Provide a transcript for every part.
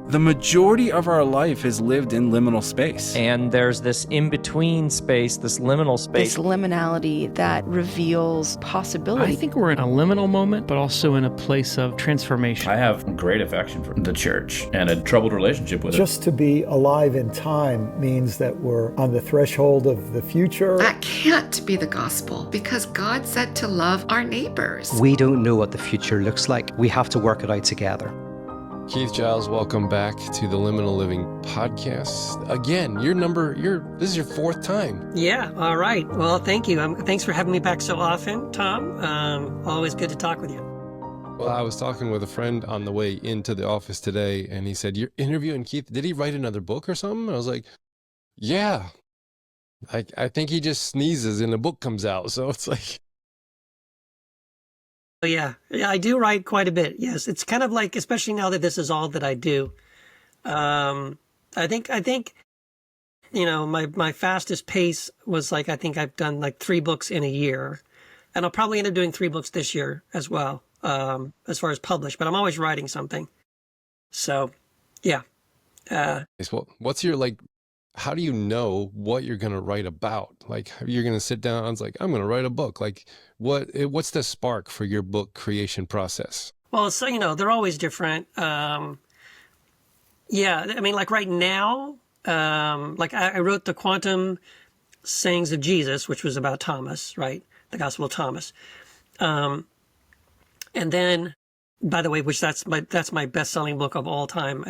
the majority of our life is lived in liminal space. And there's this in-between space, this liminal space. This liminality that reveals possibility. I think we're in a liminal moment, but also in a place of transformation. I have great affection for the church and a troubled relationship with it. Just to be alive in time means that we're on the threshold of the future. That can't be the gospel, because God said to love our neighbors. We don't know what the future looks like. We have to work it out together. Keith Giles, welcome back to the Liminal Living podcast. Again, this is your fourth time. Yeah, all right. Well, thank you. Thanks for having me back so often, Tom. Always good to talk with you. Well, I was talking with a friend on the way into the office today, and he said, "You're interviewing Keith. Did he write another book or something?" I was like, "Yeah. I think he just sneezes and a book comes out." So it's like... Yeah, I do write quite a bit. Yes, it's kind of like, especially now that this is all that I do. I think, my fastest pace was like, I think I've done like 3 books in a year, and I'll probably end up doing 3 books this year as well, as far as published, but I'm always writing something. So, yeah. Well, what's your, how do you know what you're going to write about? Like, you're going to sit down and it's like, I'm going to write a book. Like, what's the spark for your book creation process? Well, so, they're always different. Yeah, I mean, like right now, I wrote the Quantum Sayings of Jesus, which was about Thomas, right? The Gospel of Thomas. And then, by the way, that's my best-selling book of all time.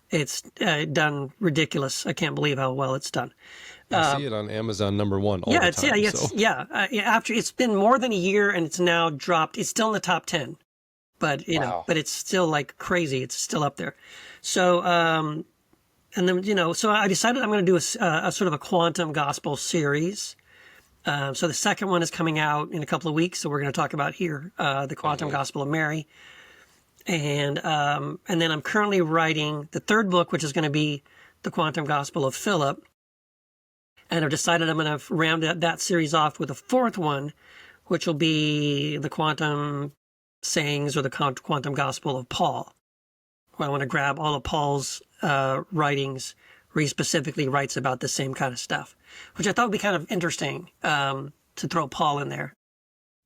It's done ridiculous. I can't believe how well it's done. I see it on Amazon #1 all the time. After it's been more than a year and it's now dropped. It's still in the top 10, but but it's still like crazy. It's still up there. So, and then so I decided I'm going to do a sort of a quantum gospel series. So the second one is coming out in a couple of weeks. So we're going to talk about here the Quantum Gospel of Mary. And then I'm currently writing the 3rd book, which is going to be the Quantum Gospel of Philip. And I've decided I'm going to round that series off with a 4th one, which will be the Quantum Sayings or the Quantum Gospel of Paul. Where I want to grab all of Paul's writings, where he specifically writes about the same kind of stuff, which I thought would be kind of interesting to throw Paul in there.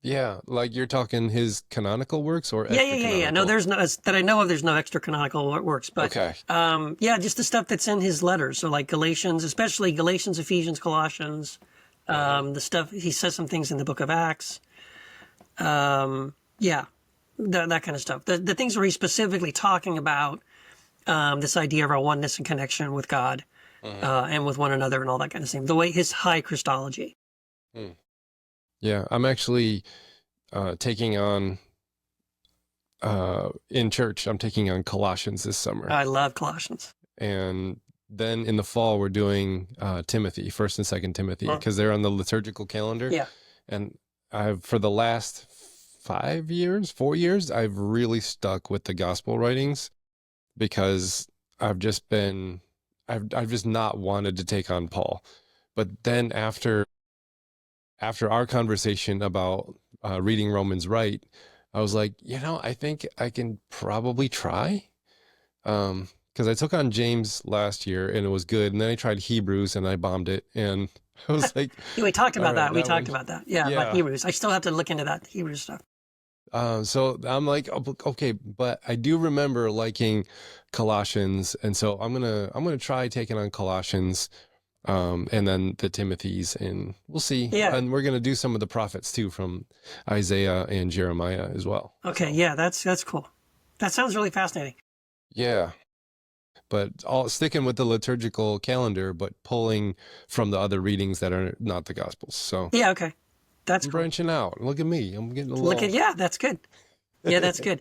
Yeah, like you're talking his canonical works or yeah. No, there's no, that I know of. There's no extra canonical works, but okay. Just the stuff that's in his letters. So like Galatians, especially Galatians, Ephesians, Colossians. The stuff he says some things in the Book of Acts. That kind of stuff. The things where he's specifically talking about this idea of our oneness and connection with God and with one another and all that kind of thing. The way his high Christology. Yeah, I'm actually taking on, in church, I'm taking on Colossians this summer. I love Colossians. And then in the fall, we're doing Timothy, 1st and 2nd Timothy, because they're on the liturgical calendar. Yeah. And for the last 4 years, I've really stuck with the gospel writings because I've just not wanted to take on Paul. But then after our conversation about reading Romans right, I was like, I think I can probably try. Because I took on James last year and it was good. And then I tried Hebrews and I bombed it. And I was like... We talked about that. We talked about that. Yeah, about Hebrews. I still have to look into that Hebrew stuff. So I'm like, okay, but I do remember liking Colossians. And so I'm gonna try taking on Colossians. And then the Timothys, and we'll see. Yeah. And we're going to do some of the prophets too from Isaiah and Jeremiah as well. Okay. Yeah. That's cool. That sounds really fascinating. Yeah. But all sticking with the liturgical calendar, but pulling from the other readings that are not the Gospels. So yeah. Okay. That's cool. Cool. Branching out. Look at me. I'm getting a little... Yeah. That's good. Yeah. That's good.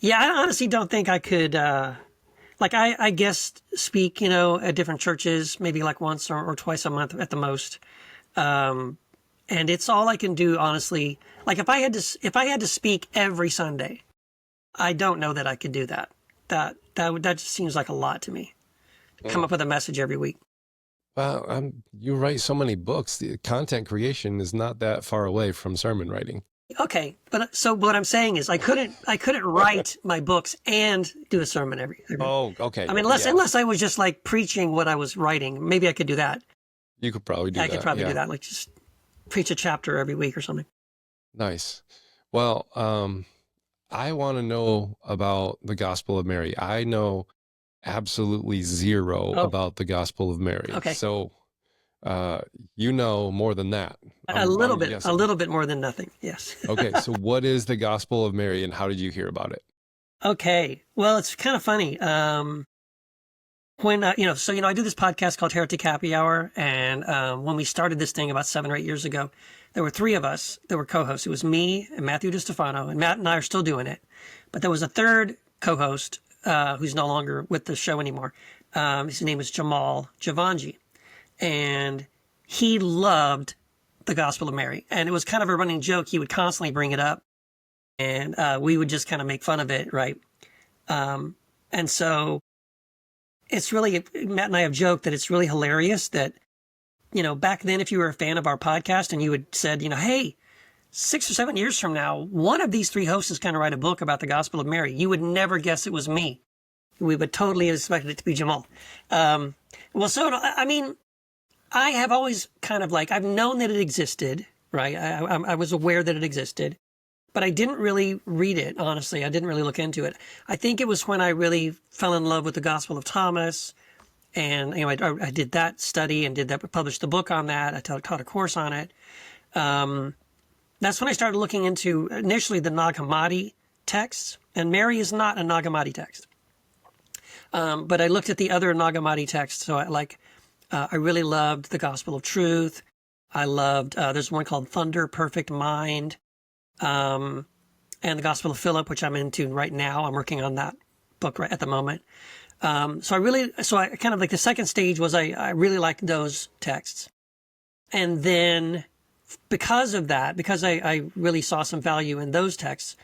Yeah. I honestly don't think I could, I guest speak, at different churches, maybe like once or twice a month at the most. And it's all I can do, honestly. Like if I had to speak every Sunday, I don't know that I could do that. That just seems like a lot to me. Come up with a message every week. Well, you write so many books. The content creation is not that far away from sermon writing. Okay, but so what I'm saying is I couldn't write my books and do a sermon every Oh, okay. I mean, unless I was just like preaching what I was writing, maybe I could do that. You could probably do that. I could probably do that, like just preach a chapter every week or something. Nice. Well, I want to know about the Gospel of Mary. I know absolutely zero about the Gospel of Mary. Okay. So, you know more than that. A little bit more than nothing. Yes. Okay. So what is the Gospel of Mary and how did you hear about it? Okay. Well, it's kind of funny. When, I do this podcast called Heretic Happy Hour. And when we started this thing about 7 or 8 years ago, there were 3 of us that were co-hosts. It was me and Matthew DiStefano, and Matt and I are still doing it. But there was a third co-host who's no longer with the show anymore. His name is Jamal Javanji. And he loved the Gospel of Mary. And it was kind of a running joke. He would constantly bring it up. And we would just kind of make fun of it, right? And so it's really, Matt and I have joked that it's really hilarious that, back then, if you were a fan of our podcast and you had said, hey, 6 or 7 years from now, one of these 3 hosts is going to write a book about the Gospel of Mary, you would never guess it was me. We would totally expect it to be Jamal. I have always kind of I've known that it existed, right? I was aware that it existed, but I didn't really read it, honestly. I didn't really look into it. I think it was when I really fell in love with the Gospel of Thomas. And, I did that study and published the book on that. I taught a course on it. That's when I started looking into initially the Nag Hammadi texts. And Mary is not a Nag Hammadi text. But I looked at the other Nag Hammadi texts. So I really loved the Gospel of Truth. I loved, there's one called Thunder, Perfect Mind. And the Gospel of Philip, which I'm into right now. I'm working on that book right at the moment. So I kind of the second stage was I really liked those texts. And then because of that, because I really saw some value in those texts,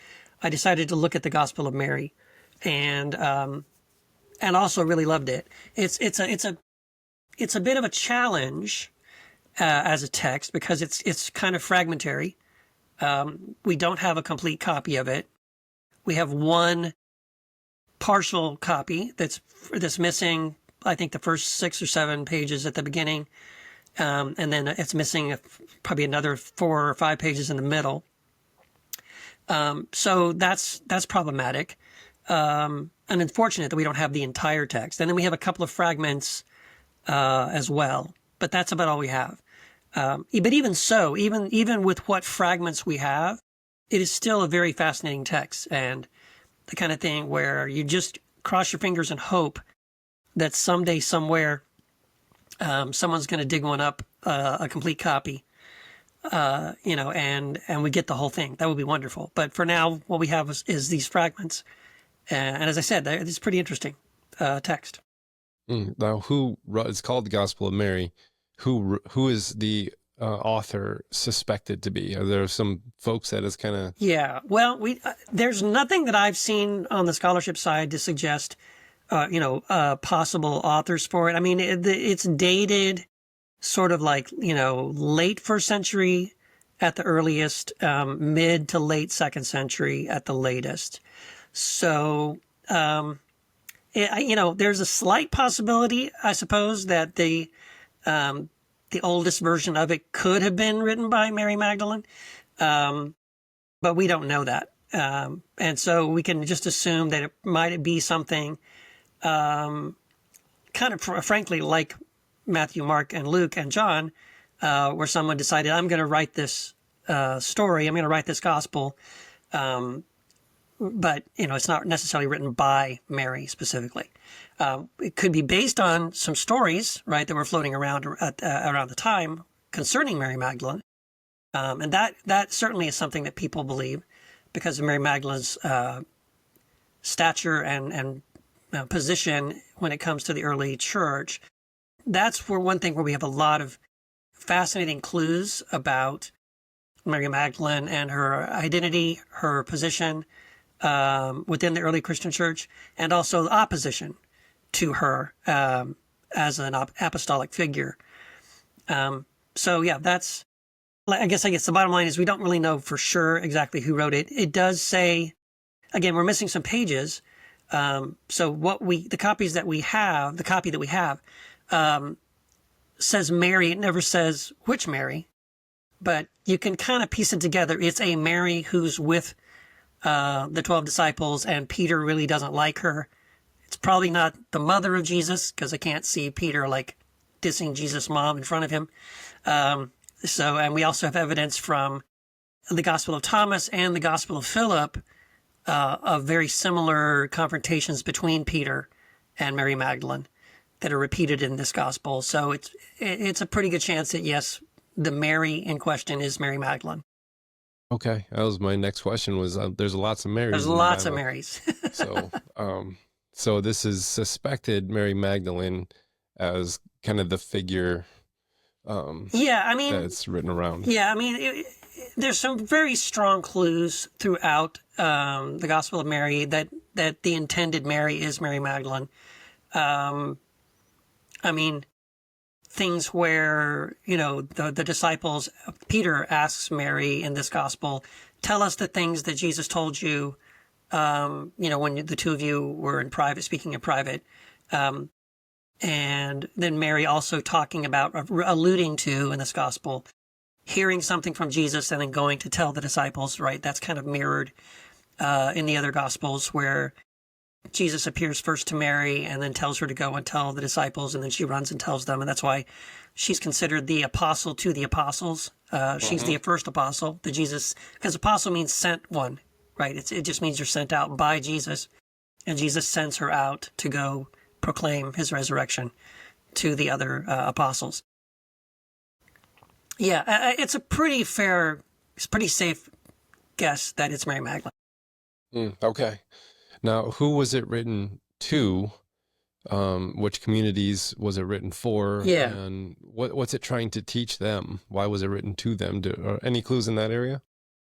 I decided to look at the Gospel of Mary and also really loved it. It's a bit of a challenge, as a text because it's kind of fragmentary. We don't have a complete copy of it. We have one partial copy that's missing, I think, the first 6 or 7 pages at the beginning. And then it's missing probably another 4 or 5 pages in the middle. So that's problematic. And unfortunate that we don't have the entire text. And then we have a couple of fragments, as well, but that's about all we have. But even so, even with what fragments we have, it is still a very fascinating text and the kind of thing where you just cross your fingers and hope that someday, somewhere, someone's going to dig one up, a complete copy, and we get the whole thing. That would be wonderful. But for now, what we have is these fragments. And as I said, it's pretty interesting text. Now, it's called the Gospel of Mary. Who is the author suspected to be? Are there some folks that is kind of... Yeah, well, there's nothing that I've seen on the scholarship side to suggest, possible authors for it. I mean, it's dated sort of late 1st century at the earliest, mid to late 2nd century at the latest. So, there's a slight possibility, I suppose, that the oldest version of it could have been written by Mary Magdalene, but we don't know that. And so we can just assume that it might be something kind of, frankly, like Matthew, Mark, and Luke, and John, where someone decided, I'm going to write this story, I'm going to write this gospel, but, it's not necessarily written by Mary specifically. It could be based on some stories, right, that were floating around around the time concerning Mary Magdalene. And that certainly is something that people believe because of Mary Magdalene's stature and position when it comes to the early church. That's one thing where we have a lot of fascinating clues about Mary Magdalene and her identity, her position within the early Christian church, and also the opposition to her as an apostolic figure. So yeah, that's I guess the bottom line is we don't really know for sure exactly who wrote it. It does say, again, we're missing some pages. So the copy that we have, says Mary. It never says which Mary, but you can kind of piece it together. It's a Mary who's with the 12 disciples, and Peter really doesn't like her. It's probably not the mother of Jesus, because I can't see Peter like dissing Jesus' mom in front of him. And we also have evidence from the Gospel of Thomas and the Gospel of Philip of very similar confrontations between Peter and Mary Magdalene that are repeated in this gospel. So it's a pretty good chance that, yes, the Mary in question is Mary Magdalene. Okay, that was my next question. Was there's lots of Marys. There's lots of Marys. So this is suspected Mary Magdalene as kind of the figure. That's written around. Yeah, I mean, there's some very strong clues throughout the Gospel of Mary that the intended Mary is Mary Magdalene. I mean, things where, the disciples, Peter asks Mary in this gospel, tell us the things that Jesus told you, when the two of you were in private, speaking in private. And then Mary also talking about, alluding to in this gospel, hearing something from Jesus and then going to tell the disciples, right? That's kind of mirrored in the other gospels, where Jesus appears first to Mary and then tells her to go and tell the disciples, and then she runs and tells them. And that's why she's considered the apostle to the apostles. She's the first apostle to Jesus, because apostle means sent one, right? It just means you're sent out by Jesus, and Jesus sends her out to go proclaim his resurrection to the other apostles. Yeah, it's a pretty safe guess that it's Mary Magdalene. Okay. Now, who was it written to? Which communities was it written for? Yeah. And what's it trying to teach them? Why was it written to them? Any clues in that area?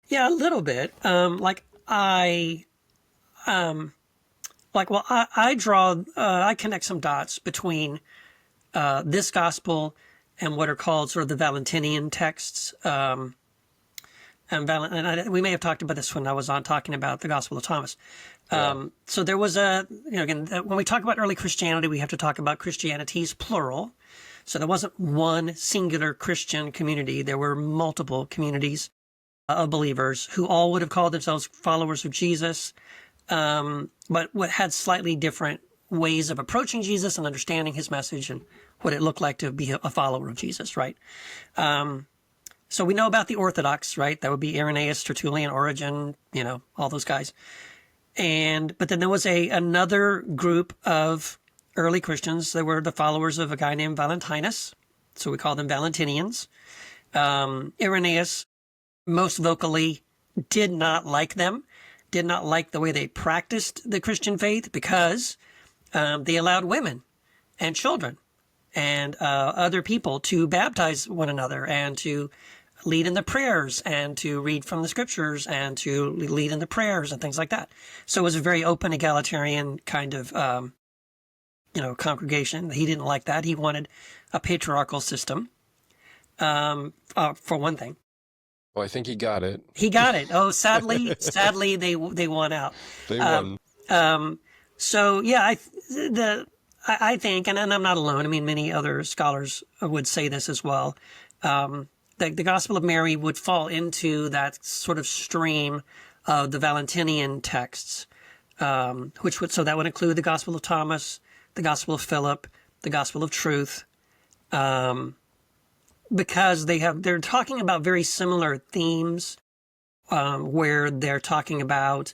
Yeah, a little bit. I connect some dots between this gospel and what are called sort of the Valentinian texts. We may have talked about this when I was on talking about the Gospel of Thomas. So there was again, when we talk about early Christianity, we have to talk about Christianities, plural. So there wasn't one singular Christian community. There were multiple communities of believers who all would have called themselves followers of Jesus, but what had slightly different ways of approaching Jesus and understanding his message and what it looked like to be a follower of Jesus, right? So we know about the Orthodox, right? That would be Irenaeus, Tertullian, Origen, all those guys. But then there was another group of early Christians. They were the followers of a guy named Valentinus. So we call them Valentinians. Irenaeus most vocally did not like them, did not like the way they practiced the Christian faith, because they allowed women and children and other people to baptize one another and to lead in the prayers and to read from the scriptures and to lead in the prayers and things like that. So it was a very open, egalitarian kind of, congregation. He didn't like that. He wanted a patriarchal system, for one thing. Well, I think he got it. He got it. Oh, sadly, they won out. They won. So yeah, I think, and I'm not alone. I mean, many other scholars would say this as well. The Gospel of Mary would fall into that sort of stream of the Valentinian texts, so that would include the Gospel of Thomas, the Gospel of Philip, the Gospel of Truth, because they're talking about very similar themes, where they're talking about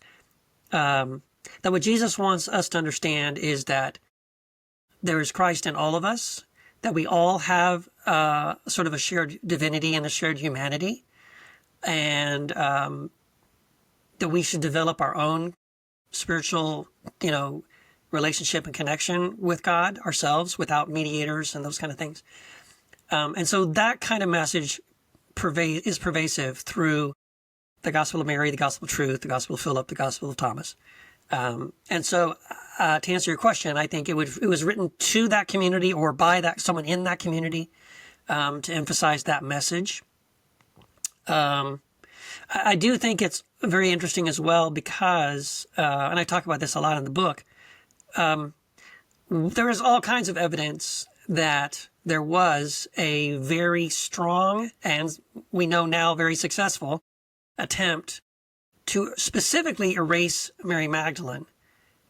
that what Jesus wants us to understand is that there is Christ in all of us, that we all have sort of a shared divinity and a shared humanity, and that we should develop our own spiritual, relationship and connection with God ourselves without mediators and those kind of things. And so that kind of message is pervasive through the Gospel of Mary, the Gospel of Truth, the Gospel of Philip, the Gospel of Thomas. And so to answer your question, I think it was written to that community or by someone in that community to emphasize that message. I do think it's very interesting as well because, and I talk about this a lot in the book, there is all kinds of evidence that there was a very strong, and we know now very successful, attempt to specifically erase Mary Magdalene.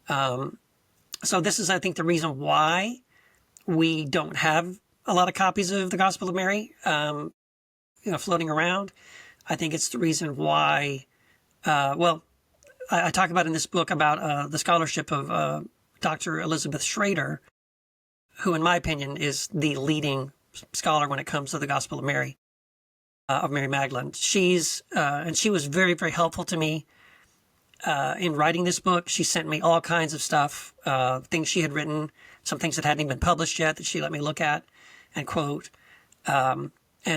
So this is, I think, the reason why we don't have a lot of copies of the Gospel of Mary, floating around. I think it's the reason why, I talk about in this book about the scholarship of Dr. Elizabeth Schrader, who in my opinion is the leading scholar when it comes to the Gospel of Mary Magdalene. And she was very, very helpful to me in writing this book. She sent me all kinds of stuff, things she had written, some things that hadn't even been published yet that she let me look at and quote. And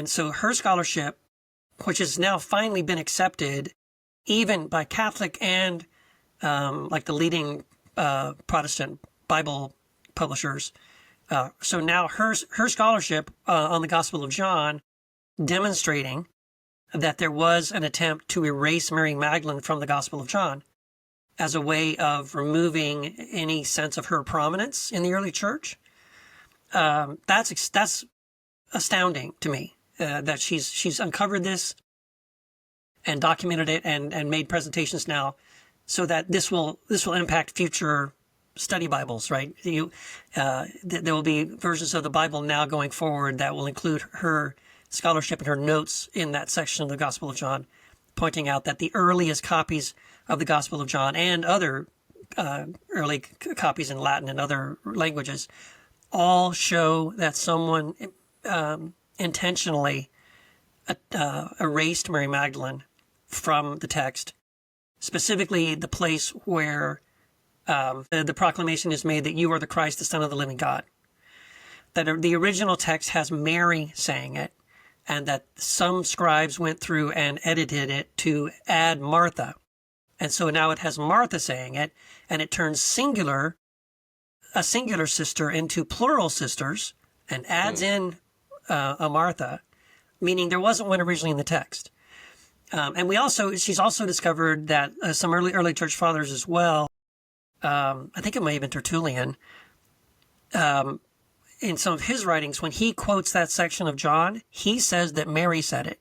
so her scholarship, which has now finally been accepted even by Catholic and like the leading Protestant Bible publishers. So now her scholarship on the Gospel of John, demonstrating that there was an attempt to erase Mary Magdalene from the Gospel of John as a way of removing any sense of her prominence in the early church. That's astounding to me, that she's uncovered this and documented it and made presentations now so that this will impact future study Bibles, right? There will be versions of the Bible now going forward that will include her scholarship and her notes in that section of the Gospel of John, pointing out that the earliest copies of the Gospel of John and other early copies in Latin and other languages all show that someone intentionally erased Mary Magdalene from the text, specifically the place where the proclamation is made that you are the Christ, the Son of the living God. That the original text has Mary saying it, and that some scribes went through and edited it to add Martha. And so now it has Martha saying it, and it turns a singular sister into plural sisters, and adds in a Martha, meaning there wasn't one originally in the text. And she's also discovered that some early church fathers as well, I think it may have been Tertullian, in some of his writings, when he quotes that section of John, he says that Mary said it.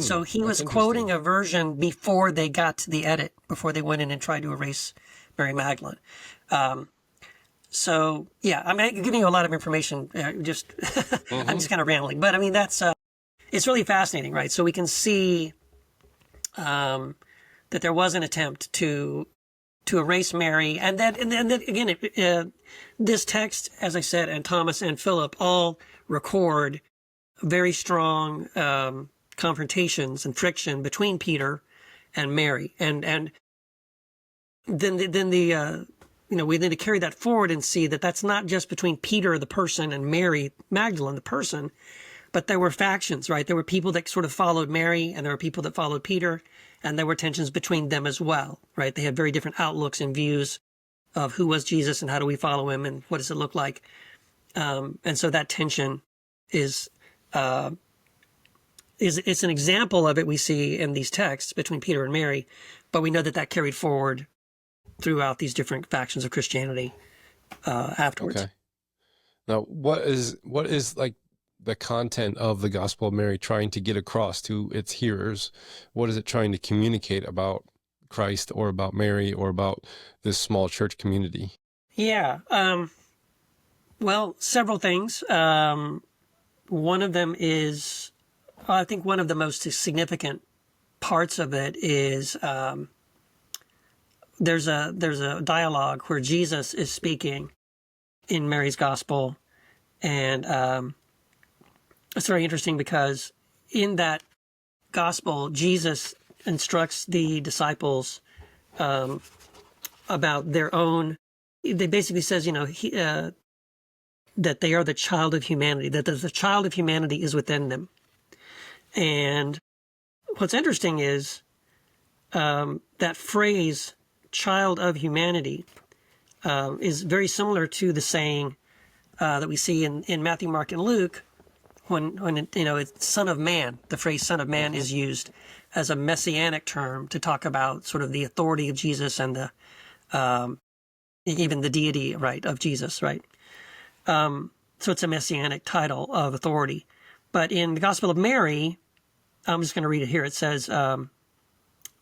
So he was quoting a version before they got to the edit, before they went in and tried to erase Mary Magdalene. So, yeah, I'm giving you a lot of information, I'm just kind of rambling. But, I mean, that's it's really fascinating, right? So we can see that there was an attempt to erase Mary. And then again, this text, as I said, and Thomas and Philip all record very strong confrontations and friction between Peter and Mary. And then we need to carry that forward and see that that's not just between Peter, the person, and Mary Magdalene, the person, but there were factions, right? There were people that sort of followed Mary, and there were people that followed Peter, and there were tensions between them as well, right? They had very different outlooks and views of who was Jesus and how do we follow him and what does it look like. And so that tension is it's an example of it we see in these texts between Peter and Mary, but we know that carried forward throughout these different factions of Christianity afterwards. Okay. Now, what is like the content of the Gospel of Mary trying to get across to its hearers? What is it trying to communicate about Christ or about Mary or about this small church community? Yeah. Well, several things. One of them is, I think one of the most significant parts of it is there's a dialogue where Jesus is speaking in Mary's Gospel, and it's very interesting because in that Gospel, Jesus instructs the disciples about their own. They basically says, that they are the child of humanity, that the child of humanity is within them. And what's interesting is that phrase, child of humanity, is very similar to the saying that we see in Matthew, Mark, and Luke, when it's Son of Man, the phrase Son of Man is used as a messianic term to talk about sort of the authority of Jesus and the even the deity, right, of Jesus, right? So it's a messianic title of authority. But in the Gospel of Mary, I'm just going to read it here. It says,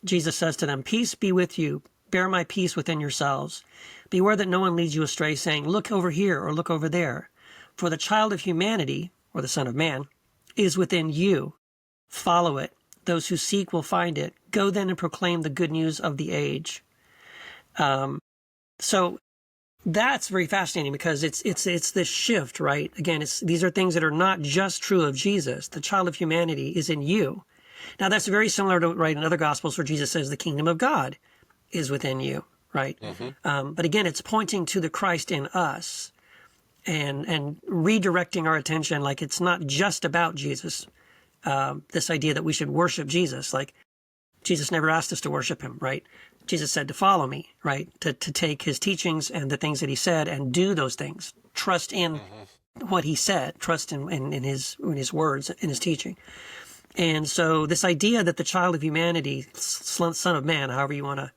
Jesus says to them, "Peace be with you. Bear my peace within yourselves. Beware that no one leads you astray, saying, 'Look over here,' or 'Look over there.' For the child of humanity," or the Son of Man, "is within you. Follow it. Those who seek will find it. Go then and proclaim the good news of the age." So that's very fascinating because it's this shift, right? Again, these are things that are not just true of Jesus. The child of humanity is in you. Now, that's very similar to, right, in other Gospels where Jesus says the kingdom of God is within you, right? But again, it's pointing to the Christ in us and redirecting our attention. Like, it's not just about Jesus. This idea that we should worship Jesus, like Jesus never asked us to worship him, right? Jesus said to follow me, right? To take his teachings and the things that he said and do those things. Trust in what he said. Trust in his words, in his teaching. And so this idea that the child of humanity, Son of Man, however you want to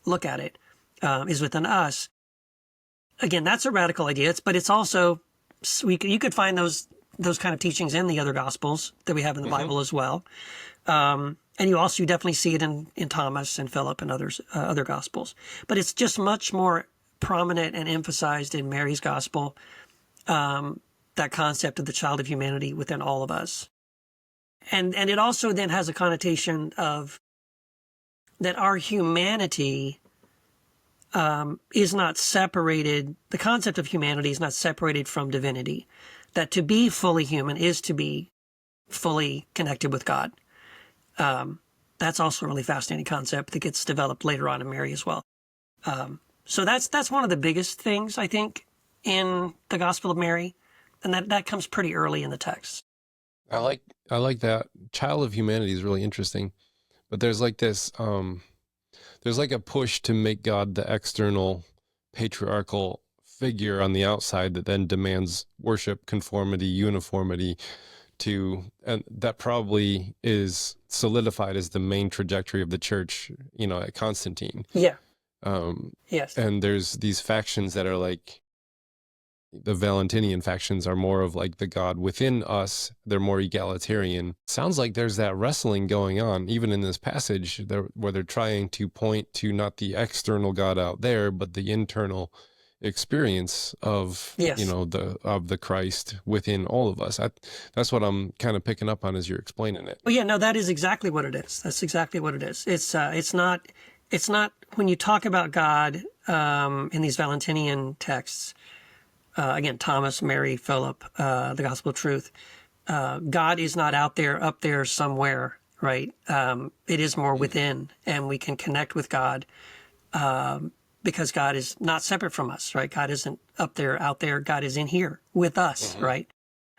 look at it, is within us. Again, that's a radical idea, but it's also, you could find those kind of teachings in the other Gospels that we have in the Bible as well. And you definitely see it in Thomas and Philip and other Gospels. But it's just much more prominent and emphasized in Mary's Gospel, that concept of the child of humanity within all of us. And it also then has a connotation of that our humanity is not separated. The concept of humanity is not separated from divinity. That to be fully human is to be fully connected with God. That's also a really fascinating concept that gets developed later on in Mary as well. So that's one of the biggest things, I think, in the Gospel of Mary, and that comes pretty early in the text. I like that. Child of humanity is really interesting, but there's like this, there's like a push to make God the external patriarchal figure on the outside that then demands worship, conformity, uniformity and that probably is solidified as the main trajectory of the church, at Constantine. Yeah. Yes. And there's these factions that are like, the Valentinian factions are more of like the God within us. They're more egalitarian. Sounds like there's that wrestling going on, even in this passage, where they're trying to point to not the external God out there, but the internal experience of, of the Christ within all of us. That's what I'm kind of picking up on as you're explaining it. Well, yeah, no, that is exactly what it is. That's exactly what it is. It's not when you talk about God in these Valentinian texts. Again, Thomas, Mary, Philip, the Gospel of Truth. God is not up there somewhere, right? It is more within, and we can connect with God because God is not separate from us, right? God isn't up there, out there. God is in here with us, right?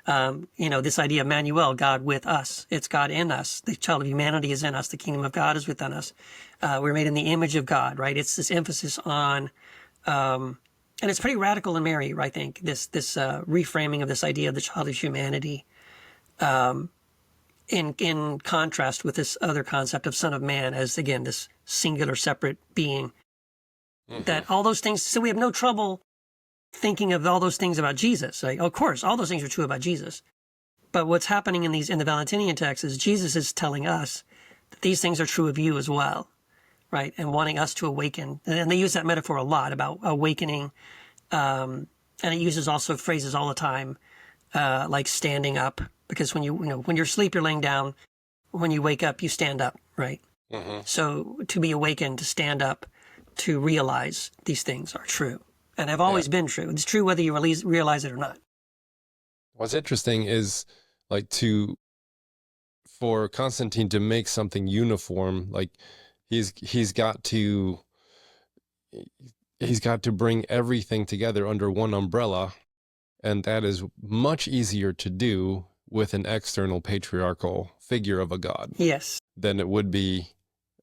This idea of Emmanuel, God with us. It's God in us. The child of humanity is in us. The kingdom of God is within us. We're made in the image of God, right? It's this emphasis on... and it's pretty radical in Mary, I think, this reframing of this idea of the child of humanity in contrast with this other concept of Son of Man as, again, this singular, separate being. That all those things, so we have no trouble thinking of all those things about Jesus. Like, of course, all those things are true about Jesus. But what's happening in the Valentinian text is Jesus is telling us that these things are true of you as well. Right, and wanting us to awaken. And they use that metaphor a lot about awakening. And it uses also phrases all the time, like standing up. Because when when you're asleep, you're laying down. When you wake up, you stand up, right? So to be awakened, to stand up, to realize these things are true. And have always been true. It's true whether you realize it or not. What's interesting is, like, for Constantine to make something uniform, like, he's got to bring everything together under one umbrella, and that is much easier to do with an external patriarchal figure of a God. Yes. Than it would be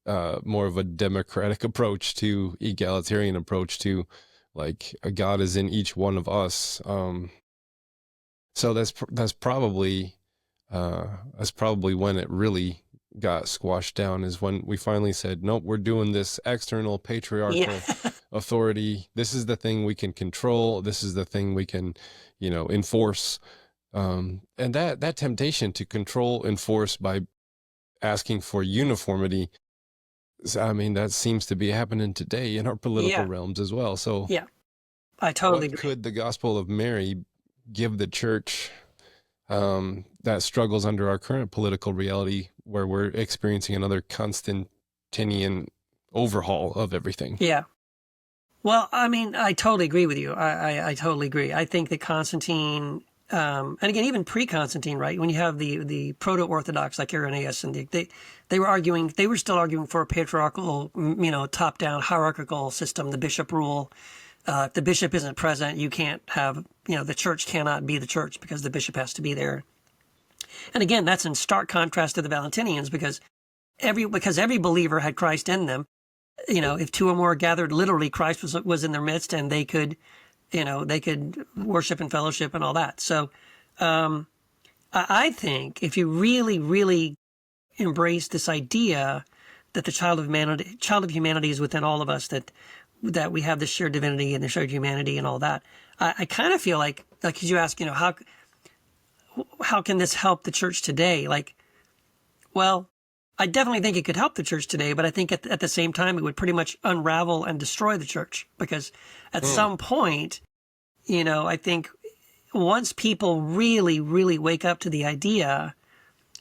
more of a democratic approach to egalitarian approach to, like, a God is in each one of us. So that's probably that's probably when it really got squashed down, is when we finally said, nope, we're doing this external patriarchal authority. This is the thing we can control. This is the thing we can, enforce. And that temptation to control, enforce by asking for uniformity, I mean, that seems to be happening today in our political realms as well. So I totally what agree. could the Gospel of Mary give the church that struggles under our current political reality, where we're experiencing another Constantinian overhaul of everything? Yeah. Well, I mean, I totally agree with you. I totally agree. I think that Constantine, and again, even pre-Constantine, right? When you have the proto-Orthodox like Irenaeus, and they were still arguing for a patriarchal, top-down hierarchical system, the bishop rule. If the bishop isn't present, you can't have, the church cannot be the church because the bishop has to be there. And again, that's in stark contrast to the Valentinians, because every believer had Christ in them. If two or more gathered, literally Christ was in their midst, and they could worship and fellowship and all that. So, I think if you really, really embrace this idea that the child of humanity is within all of us, that we have this shared divinity and the shared humanity and all that, I kind of feel like you ask, how can this help the church today? Well, I definitely think it could help the church today, but I think at the same time, it would pretty much unravel and destroy the church, because at some point, I think once people really, really wake up to the idea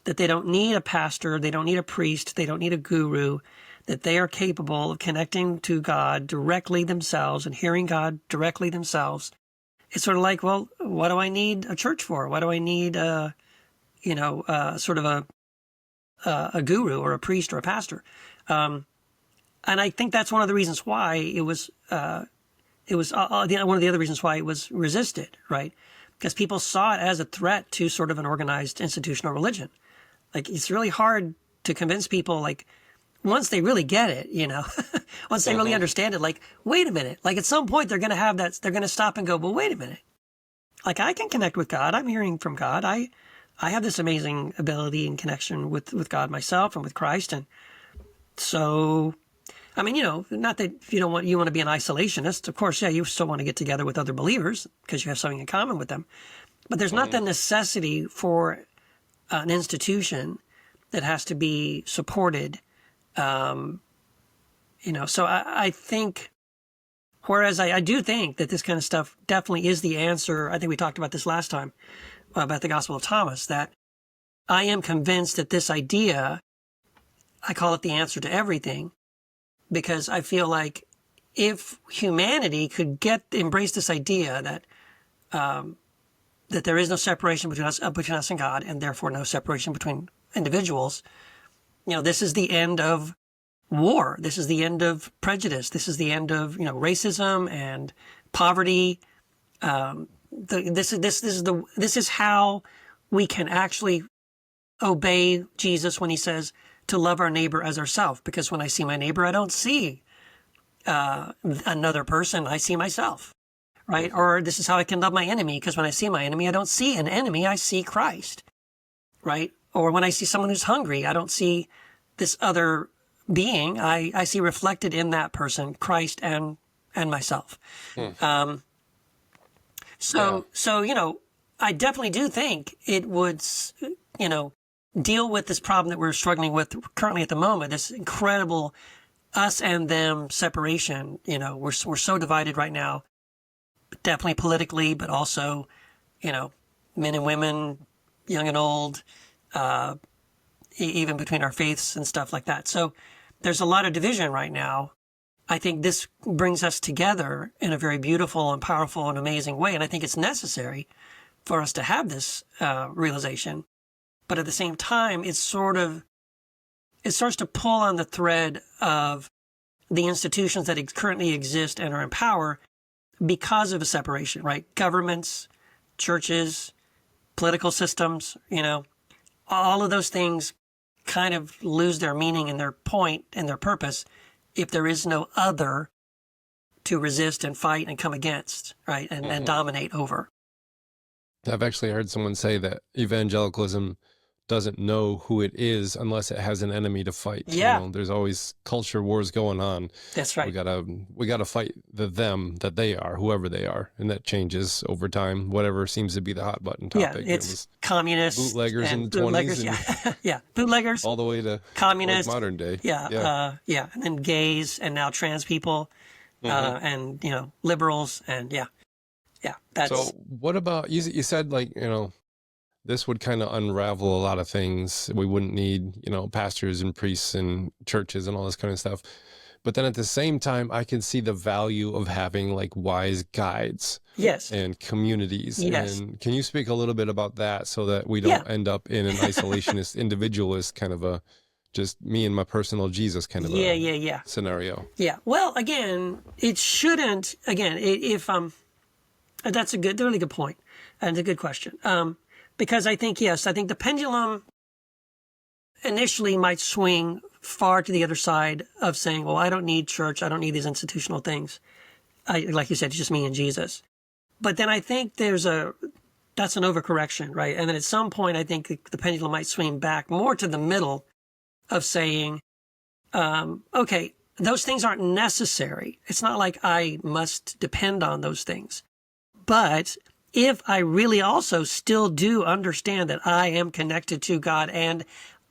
that they don't need a pastor, they don't need a priest, they don't need a guru, that they are capable of connecting to God directly themselves and hearing God directly themselves, it's sort of like, well, what do I need a church for? Why do I need sort of a guru or a priest or a pastor? And I think that's one of the reasons why it was one of the other reasons why it was resisted, right? Because people saw it as a threat to sort of an organized institutional religion. It's really hard to convince people, once they really get it, once they really understand it, wait a minute, at some point they're going to have that, they're going to stop and go, well, wait a minute. I can connect with God. I'm hearing from God. I have this amazing ability and connection with God myself and with Christ. And so, I mean, not that you want to be an isolationist. Of course, you still want to get together with other believers because you have something in common with them. But there's not the necessity for an institution that has to be supported. So I think, whereas I do think that this kind of stuff definitely is the answer. I think we talked about this last time about the Gospel of Thomas, that I am convinced that this idea, I call it the answer to everything, because I feel like if humanity could embrace this idea that that there is no separation between us and God, and therefore no separation between individuals, this is the end of war. This is the end of prejudice. This is the end of racism and poverty. This is how we can actually obey Jesus when he says to love our neighbor as ourselves. Because when I see my neighbor, I don't see another person. I see myself, right? Or this is how I can love my enemy, because when I see my enemy, I don't see an enemy. I see Christ, right? Or when I see someone who's hungry, I don't see this other being. I see reflected in that person Christ and myself. So I definitely do think it would, deal with this problem that we're struggling with currently at the moment, this incredible us and them separation. We're so divided right now, definitely politically, but also, men and women, young and old, even between our faiths and stuff like that. So there's a lot of division right now. I think this brings us together in a very beautiful and powerful and amazing way. And I think it's necessary for us to have this realization. But at the same time, it starts to pull on the thread of the institutions that currently exist and are in power because of a separation, right? Governments, churches, political systems, all of those things kind of lose their meaning and their point and their purpose if there is no other to resist and fight and come against, right? And dominate over. I've actually heard someone say that evangelicalism doesn't know who it is unless it has an enemy to fight. Yeah. You know, there's always culture wars going on. That's right. We gotta fight them that they are, whoever they are, and that changes over time. Whatever seems to be the hot button topic. Yeah, it's communists, bootleggers in the 20s, yeah, yeah, bootleggers, all the way to communists, like modern day. Yeah, and then gays, and now trans people, and liberals, and yeah. That's so. What about you? You said like this would kind of unravel a lot of things. We wouldn't need, pastors and priests and churches and all this kind of stuff. But then at the same time, I can see the value of having like wise guides. Yes. And communities. Yes. And can you speak a little bit about that so that we don't end up in an isolationist, individualist kind of a just me and my personal Jesus kind of a scenario? Yeah. Well, again, it shouldn't. Again, if that's a really good point, and a good question. Because I think the pendulum initially might swing far to the other side of saying, well, I don't need church. I don't need these institutional things. Like you said, it's just me and Jesus. But then I think that's an overcorrection, right? And then at some point, I think the pendulum might swing back more to the middle of saying, okay, those things aren't necessary. It's not like I must depend on those things. But if I really also still do understand that I am connected to God and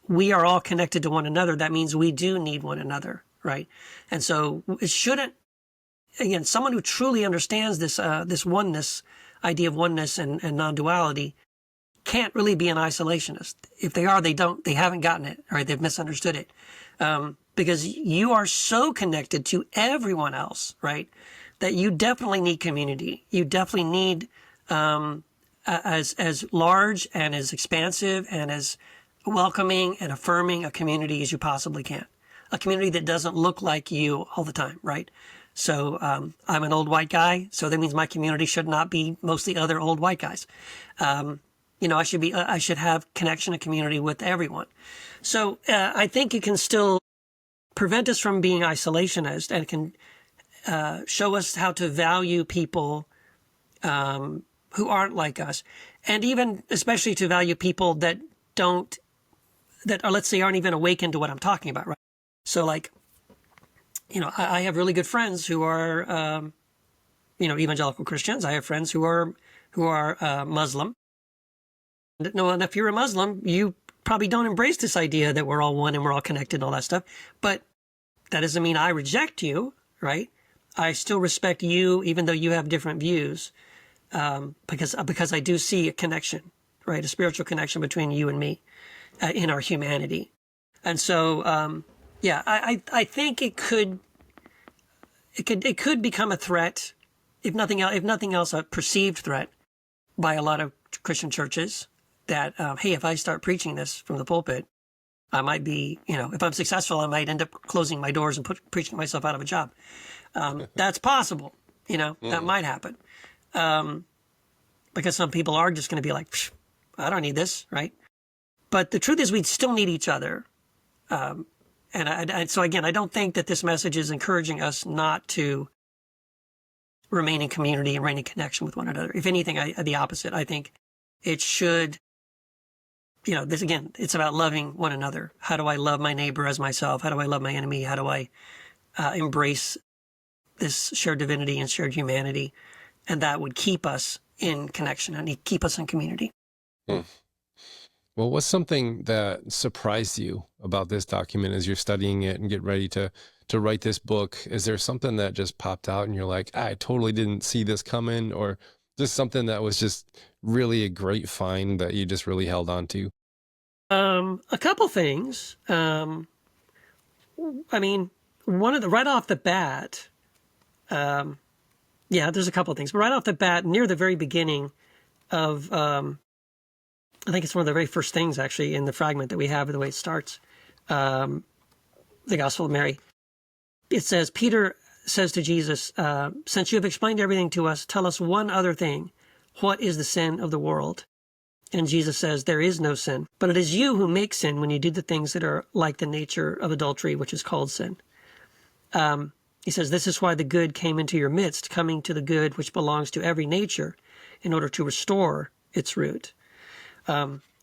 we are all connected to one another, that means we do need one another, right? And so it shouldn't, again, someone who truly understands this oneness, idea of oneness and non-duality, can't really be an isolationist. If they are, they haven't gotten it, right? They've misunderstood it. Because you are so connected to everyone else, right? That you definitely need community. You definitely need as large and as expansive and as welcoming and affirming a community as you possibly can. A community that doesn't look like you all the time, right? So I'm an old white guy, so that means my community should not be mostly other old white guys. I should have connection and community with everyone. So I think it can still prevent us from being isolationist and can show us how to value people who aren't like us, and even especially to value people that are, let's say, aren't even awakened to what I'm talking about, right? So like, I have really good friends who are, evangelical Christians. I have friends who are Muslim. No, and if you're a Muslim, you probably don't embrace this idea that we're all one and we're all connected and all that stuff. But that doesn't mean I reject you, right? I still respect you, even though you have different views. Because I do see a connection, right? A spiritual connection between you and me in our humanity. And so, I think it could become a threat, if nothing else, a perceived threat by a lot of Christian churches that, hey, if I start preaching this from the pulpit, I might be, if I'm successful, I might end up closing my doors and preaching myself out of a job. That's possible, that might happen. Because some people are just going to be like, I don't need this, right? But the truth is we still need each other. So again, I don't think that this message is encouraging us not to remain in community and remain in connection with one another. If anything, the opposite. I think it should, this again, it's about loving one another. How do I love my neighbor as myself? How do I love my enemy? How do I embrace this shared divinity and shared humanity? And that would keep us in connection and keep us in community. Well, what's something that surprised you about this document as you're studying it and get ready to write this book? Is there something that just popped out and you're like, I totally didn't see this coming, or just something that was just really a great find that you just really held on to? A couple things. One of the, right off the bat, there's a couple of things. But right off the bat, near the very beginning of, I think it's one of the very first things, actually, in the fragment that we have, the way it starts, the Gospel of Mary. It says, Peter says to Jesus, since you have explained everything to us, tell us one other thing. What is the sin of the world? And Jesus says, there is no sin, but it is you who make sin when you do the things that are like the nature of adultery, which is called sin. He says, this is why the good came into your midst, coming to the good which belongs to every nature in order to restore its root.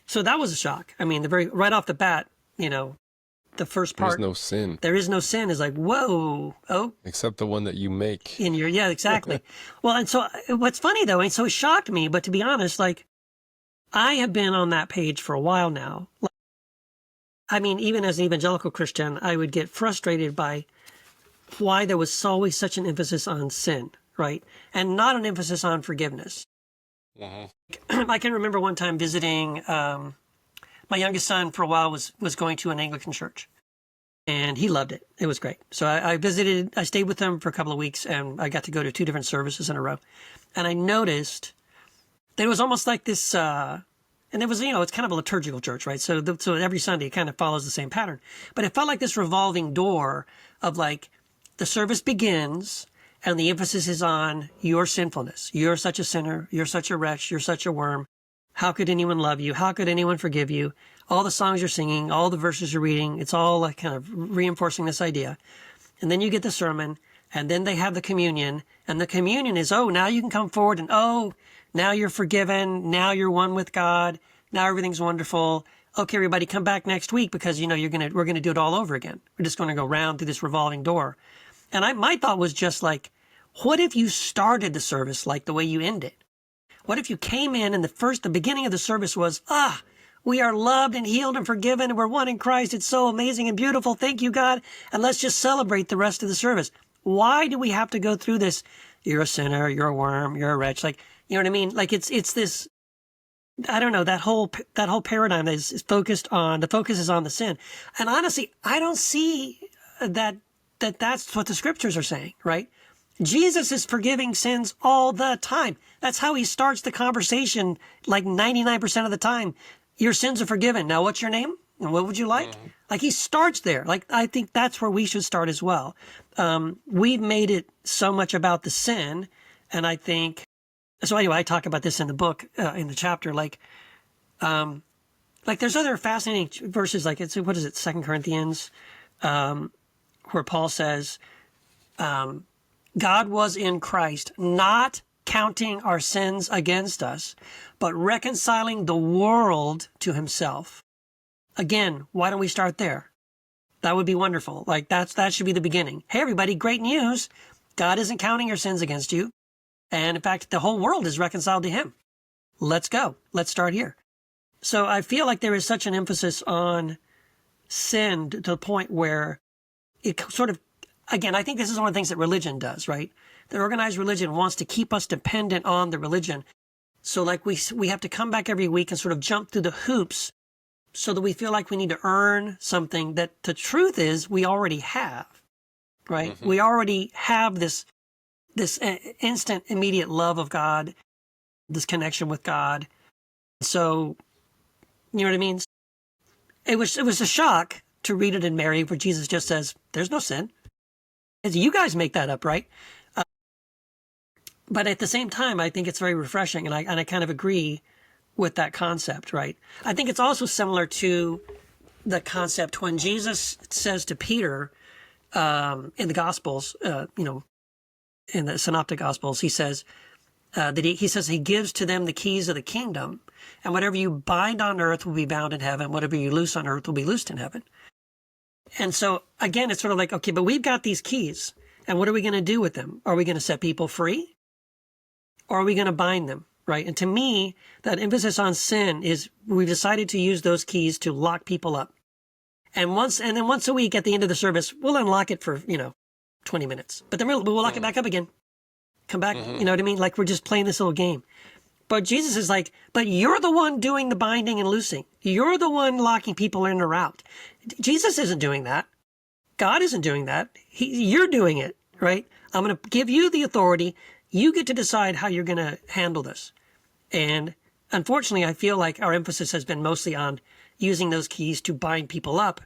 So that was a shock. I mean, right off the bat, the first part. There's no sin. There is no sin is like, whoa, oh. Except the one that you make. Yeah, exactly. Well, and so what's funny though, and so it shocked me, but to be honest, like, I have been on that page for a while now. I mean, even as an evangelical Christian, I would get frustrated by why there was always such an emphasis on sin, right? And not an emphasis on forgiveness. I can remember one time visiting, my youngest son for a while was going to an Anglican church, and he loved it. It was great. So I stayed with him for a couple of weeks, and I got to go to 2 different services in a row. And I noticed that it was almost like this, and it was, it's kind of a liturgical church, right? So every Sunday it kind of follows the same pattern. But it felt like this revolving door of like, the service begins, and the emphasis is on your sinfulness. You're such a sinner. You're such a wretch. You're such a worm. How could anyone love you? How could anyone forgive you? All the songs you're singing, all the verses you're reading, it's all like kind of reinforcing this idea. And then you get the sermon, and then they have the communion, and the communion is, oh, now you can come forward, and oh, now you're forgiven. Now you're one with God. Now everything's wonderful. Okay, everybody, come back next week because, we're going to do it all over again. We're just going to go round through this revolving door. And my thought was just like, what if you started the service like the way you end it? What if you came in and the beginning of the service was, we are loved and healed and forgiven and we're one in Christ. It's so amazing and beautiful. Thank you, God. And let's just celebrate the rest of the service. Why do we have to go through this? You're a sinner, you're a worm, you're a wretch. Like, you know what I mean? Like it's this, I don't know, that whole paradigm that is focused on, the focus is on the sin. And honestly, I don't see that's what the scriptures are saying, right? Jesus is forgiving sins all the time. That's how he starts the conversation, like 99% of the time. Your sins are forgiven. Now, what's your name? And what would you like? Like, he starts there. Like, I think that's where we should start as well. We've made it so much about the sin, and I think, so anyway, I talk about this in the book, in the chapter, like there's other fascinating verses, like it's, what is it, 2 Corinthians, where Paul says, God was in Christ, not counting our sins against us, but reconciling the world to himself. Again, why don't we start there? That would be wonderful. Like that should be the beginning. Hey, everybody, great news. God isn't counting your sins against you. And in fact, the whole world is reconciled to him. Let's go. Let's start here. So I feel like there is such an emphasis on sin to the point where it sort of, again, I think this is one of the things that religion does, right? The organized religion wants to keep us dependent on the religion. So like we have to come back every week and sort of jump through the hoops so that we feel like we need to earn something that the truth is we already have, right? Mm-hmm. We already have this instant, immediate love of God, this connection with God. So, you know what I mean? It was a shock to read it in Mary where Jesus just says, there's no sin. You guys make that up, right? But at the same time, I think it's very refreshing, and I kind of agree with that concept, right? I think it's also similar to the concept when Jesus says to Peter in the Gospels, in the Synoptic Gospels, he says that he says he gives to them the keys of the kingdom, and whatever you bind on earth will be bound in heaven, whatever you loose on earth will be loosed in heaven. And so, again, it's sort of like, okay, but we've got these keys, and what are we going to do with them? Are we going to set people free? Or are we going to bind them, right? And to me, that emphasis on sin is we've decided to use those keys to lock people up. And then once a week at the end of the service, we'll unlock it for, 20 minutes. But then we'll lock it back up again. Come back, you know what I mean? Like we're just playing this little game. But Jesus is like, but you're the one doing the binding and loosing. You're the one locking people in or out. Jesus isn't doing that. God isn't doing that. You're doing it, right? I'm going to give you the authority. You get to decide how you're going to handle this. And unfortunately, I feel like our emphasis has been mostly on using those keys to bind people up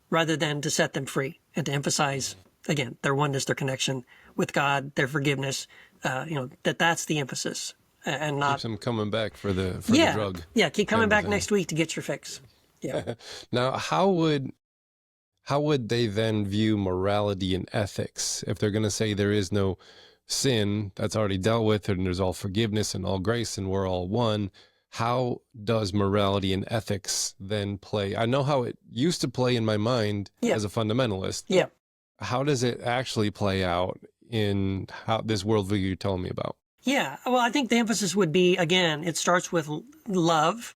rather than to set them free and to emphasize, again, their oneness, their connection with God, their forgiveness, that's the emphasis. And not keeps them coming back for the drug. Yeah, keep coming back next week to get your fix. Yeah. Now, how would they then view morality and ethics if they're going to say there is no sin that's already dealt with and there's all forgiveness and all grace and we're all one? how does morality and ethics then play? I know how it used to play in my mind as a fundamentalist. Yeah. How does it actually play out in how this worldview you're telling me about? Yeah. Well, I think the emphasis would be, again, it starts with love,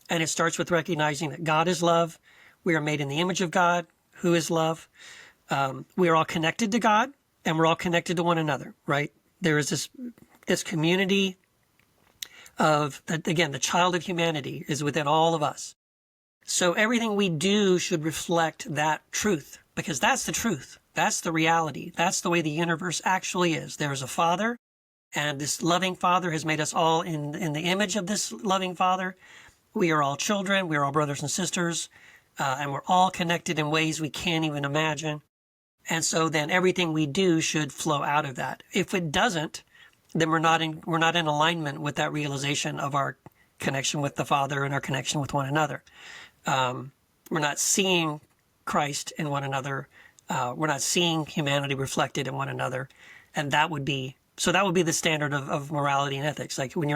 and it starts with recognizing that God is love. We are made in the image of God, who is love. We are all connected to God, and we're all connected to one another, right? There is this community of, again, the child of humanity is within all of us. So everything we do should reflect that truth, because that's the truth. That's the reality. That's the way the universe actually is. There is a Father, and this loving Father has made us all in the image of this loving Father. We are all children. We are all brothers and sisters, and we're all connected in ways we can't even imagine. And so then everything we do should flow out of that. If it doesn't, then we're not in alignment with that realization of our connection with the Father and our connection with one another. We're not seeing Christ in one another. We're not seeing humanity reflected in one another. And that would be the standard of morality and ethics. Like when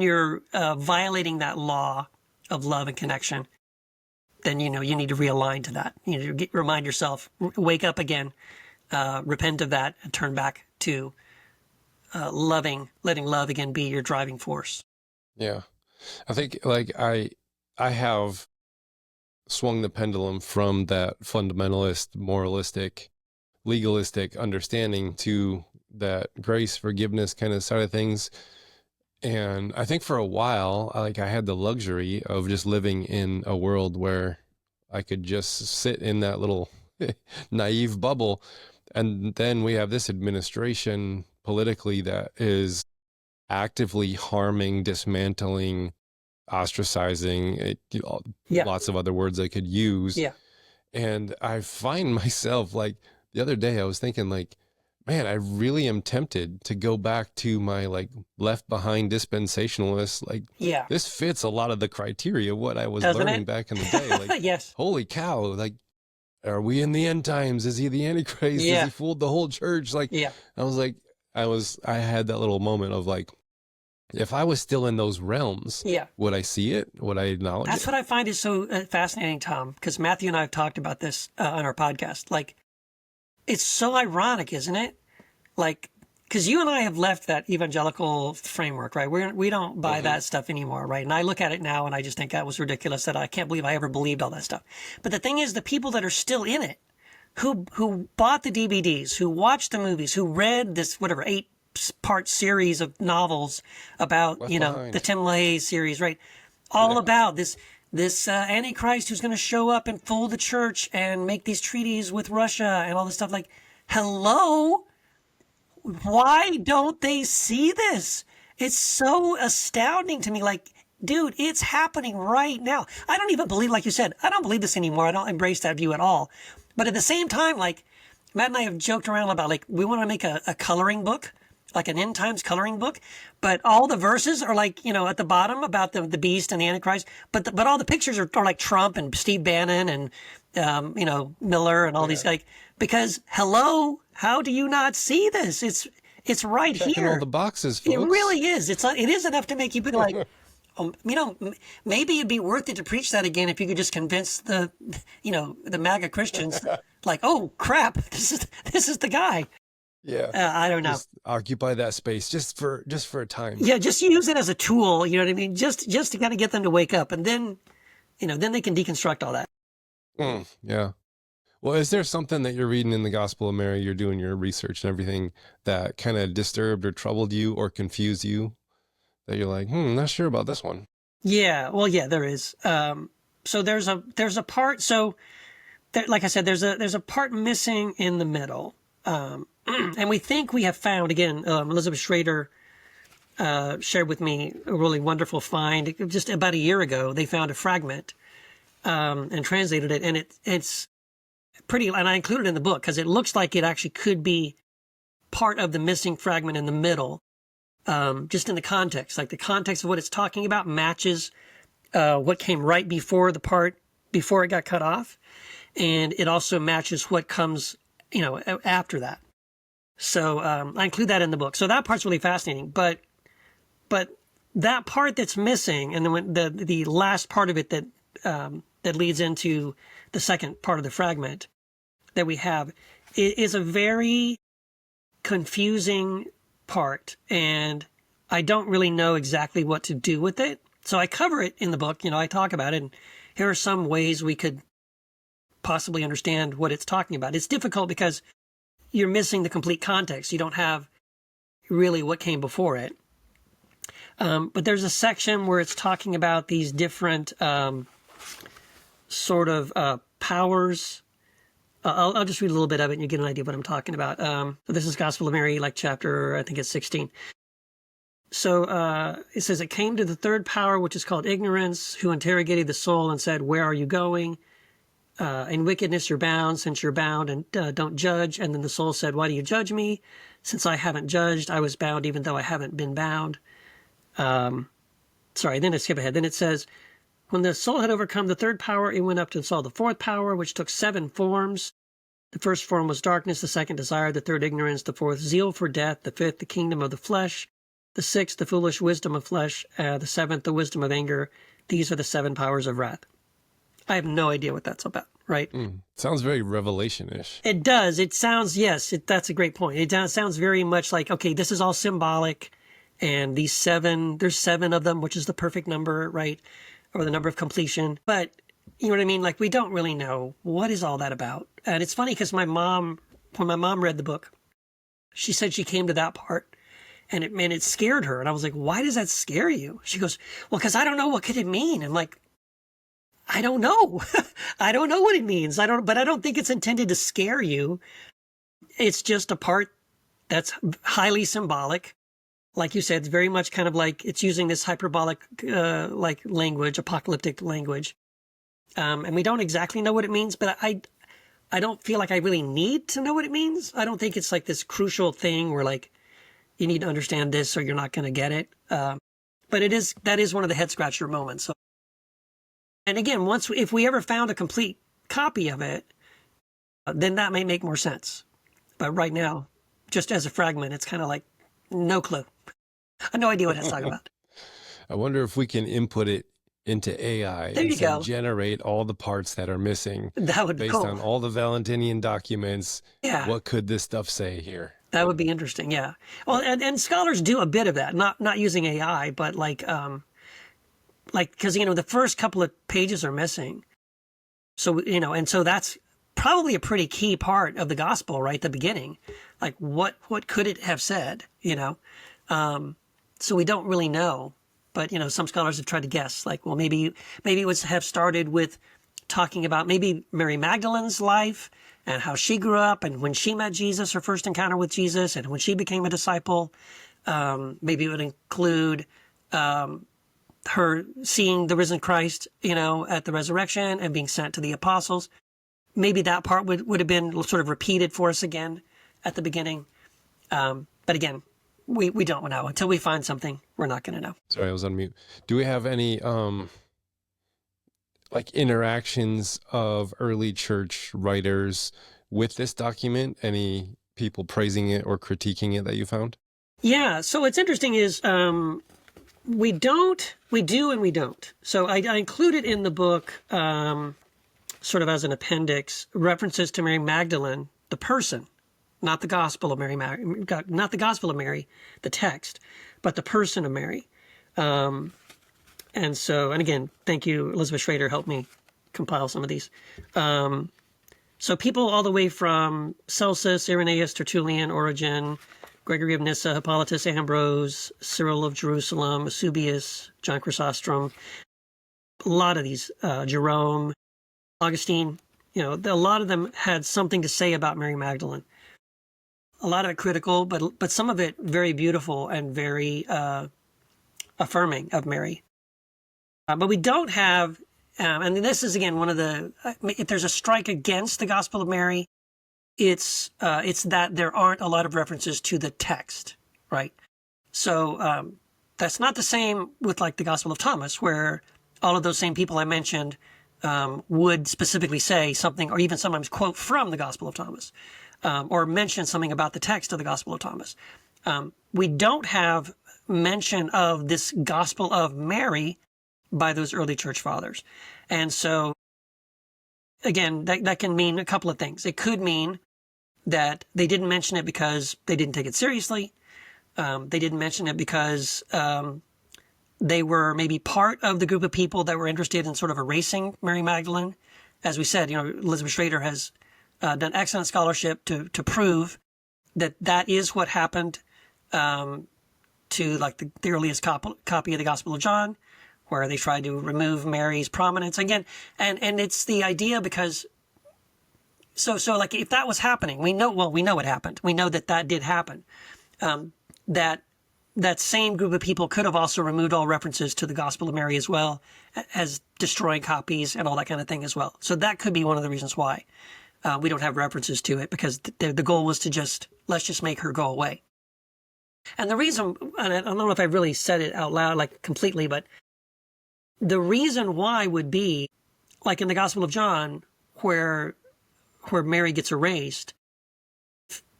you're violating that law of love and connection, then you need to realign to that. You need to remind yourself, wake up again, repent of that, and turn back to letting love again be your driving force. Yeah. I think I have swung the pendulum from that fundamentalist, moralistic, legalistic understanding to that grace, forgiveness kind of side of things. And I think for a while, I had the luxury of just living in a world where I could just sit in that little naive bubble. And then we have this administration politically that is actively harming, dismantling, ostracizing, lots of other words I could use. Yeah. And I find myself the other day I was thinking man, I really am tempted to go back to my left behind dispensationalist. This fits a lot of the criteria of what I was learning back in the day. Yes. Holy cow. Are we in the end times? Is he the Antichrist? Yeah. Has he fooled the whole church? Yeah. I had that little moment of if I was still in those realms, would I see it? Would I acknowledge That's it? what I find is so fascinating, Tom, because Matthew and I have talked about this on our podcast. It's so ironic, isn't it? Because you and I have left that evangelical framework, right? We don't buy that stuff anymore, right? And I look at it now and I just think that was ridiculous, that I can't believe I ever believed all that stuff. But the thing is, the people that are still in it, who bought the DVDs, who watched the movies, who read this, 8-part series of novels about, the Tim LaHaye series, right? All about this Antichrist who's going to show up and fool the church and make these treaties with Russia and all this stuff. Hello? Why don't they see this? It's so astounding to me. Dude, it's happening right now. I don't even believe, like you said, I don't believe this anymore. I don't embrace that view at all. But at the same time, Matt and I have joked around about, we want to make a coloring book, an end times coloring book, but all the verses are at the bottom about the beast and the Antichrist, but all the pictures are like Trump and Steve Bannon and Miller and all these because hello, how do you not see this? It's right Checking here. all the boxes, folks. It really is. It is enough to make you be maybe it'd be worth it to preach that again if you could just convince the MAGA Christians oh crap, this is the guy. Yeah. I don't know. Just occupy that space just for a time. Yeah, just use it as a tool, you know what I mean? Just to kind of get them to wake up, and then they can deconstruct all that. Yeah. Well, is there something that you're reading in the Gospel of Mary, you're doing your research and everything, that kind of disturbed or troubled you or confused you, that you're not sure about this one? Yeah, well, yeah, there is. So there's a part. So, like I said, there's a part missing in the middle. And we think we have found, again, Elizabeth Schrader shared with me a really wonderful find. Just about a year ago, they found a fragment and translated it. And it's pretty, and I included it in the book because it looks like it actually could be part of the missing fragment in the middle, just in the context. The context of what it's talking about matches what came right before the part before it got cut off. And it also matches what comes after that. So I include that in the book. So that part's really fascinating. But that part that's missing, and then the last part of it that that leads into the second part of the fragment that we have is a very confusing part, and I don't really know exactly what to do with it. So I cover it in the book. I talk about it, and here are some ways we could possibly understand what it's talking about. It's difficult because you're missing the complete context. You don't have really what came before it. But there's a section where it's talking about these different sort of powers. I'll just read a little bit of it and you get an idea of what I'm talking about. So this is Gospel of Mary, like chapter, I think it's 16. So it says, it came to the third power, which is called ignorance, who interrogated the soul and said, where are you going? In wickedness you're bound, since you're bound, and don't judge. And then the soul said, why do you judge me? Since I haven't judged, I was bound even though I haven't been bound. Sorry, then I skip ahead. Then it says, when the soul had overcome the third power, it went up and saw the fourth power, which took 7 forms. The first form was darkness, the second desire, the third ignorance, the fourth zeal for death, the fifth the kingdom of the flesh, the sixth the foolish wisdom of flesh, the seventh the wisdom of anger. These are the 7 powers of wrath. I have no idea what that's about, right? Sounds very Revelation-ish. It does. It sounds, yes, that's a great point. It sounds very much like, okay, this is all symbolic, and these 7, there's 7 of them, which is the perfect number, right? Or the number of completion. But you know what I mean? Like, we don't really know what is all that about. And it's funny because when my mom read the book, she said she came to that part and it scared her. And I was like, why does that scare you? She goes, well, because I don't know what could it mean. I'm like, I don't know. I don't know what it means. But I don't think it's intended to scare you. It's just a part that's highly symbolic. Like you said, it's very much kind of like it's using this hyperbolic like language, apocalyptic language. And we don't exactly know what it means, but I don't feel like I really need to know what it means. I don't think it's like this crucial thing where like you need to understand this or you're not going to get it. But that is one of the head scratcher moments. So, and again, if we ever found a complete copy of it, then that may make more sense. But right now, just as a fragment, it's kind of like no clue. I have no idea what it's talking about. I wonder if we can input it into AI and generate all the parts that are missing. That would be cool. Based on all the Valentinian documents. Yeah. What could this stuff say here? That would be interesting. Yeah. Well, and scholars do a bit of that, not using AI, but like, because, the first couple of pages are missing. So, and so that's probably a pretty key part of the gospel, right? The beginning, like what could it have said, so we don't really know, but, some scholars have tried to guess, like, well, maybe it would have started with talking about maybe Mary Magdalene's life and how she grew up and when she met Jesus, her first encounter with Jesus, and when she became a disciple. Maybe it would include her seeing the risen Christ, at the resurrection and being sent to the apostles. Maybe that part would have been sort of repeated for us again at the beginning. But again, we don't know. Until we find something, we're not going to know. Sorry, I was on mute. Do we have any like interactions of early church writers with this document? Any people praising it or critiquing it that you found? Yeah. So what's interesting is we do and we don't. So I included in the book sort of as an appendix references to Mary Magdalene, the person. Not the Gospel of Mary, not the Gospel of Mary, the text, but the person of Mary. And again, thank you, Elizabeth Schrader helped me compile some of these. So people all the way from Celsus, Irenaeus, Tertullian, Origen, Gregory of Nyssa, Hippolytus, Ambrose, Cyril of Jerusalem, Eusebius, John Chrysostom, a lot of these, Jerome, Augustine, a lot of them had something to say about Mary Magdalene. A lot of it critical, but some of it very beautiful and very affirming of Mary. But we don't have, and this is again one of the. If there's a strike against the Gospel of Mary, it's that there aren't a lot of references to the text, right? So that's not the same with like the Gospel of Thomas, where all of those same people I mentioned would specifically say something, or even sometimes quote from the Gospel of Thomas. Or mention something about the text of the Gospel of Thomas. We don't have mention of this Gospel of Mary by those early church fathers. And so, again, that can mean a couple of things. It could mean that they didn't mention it because they didn't take it seriously. They didn't mention it because they were maybe part of the group of people that were interested in sort of erasing Mary Magdalene. As we said, Elizabeth Schrader has done excellent scholarship to prove that is what happened to like the earliest copy of the Gospel of John, where they tried to remove Mary's prominence again. And it's the idea because so like if that was happening, we know it happened. We know that did happen. That same group of people could have also removed all references to the Gospel of Mary as well as destroying copies and all that kind of thing as well. So that could be one of the reasons why we don't have references to it, because the goal was to let's just make her go away. And the reason, and I don't know if I really said it out loud, like completely, but the reason why would be like in the Gospel of John, where Mary gets erased.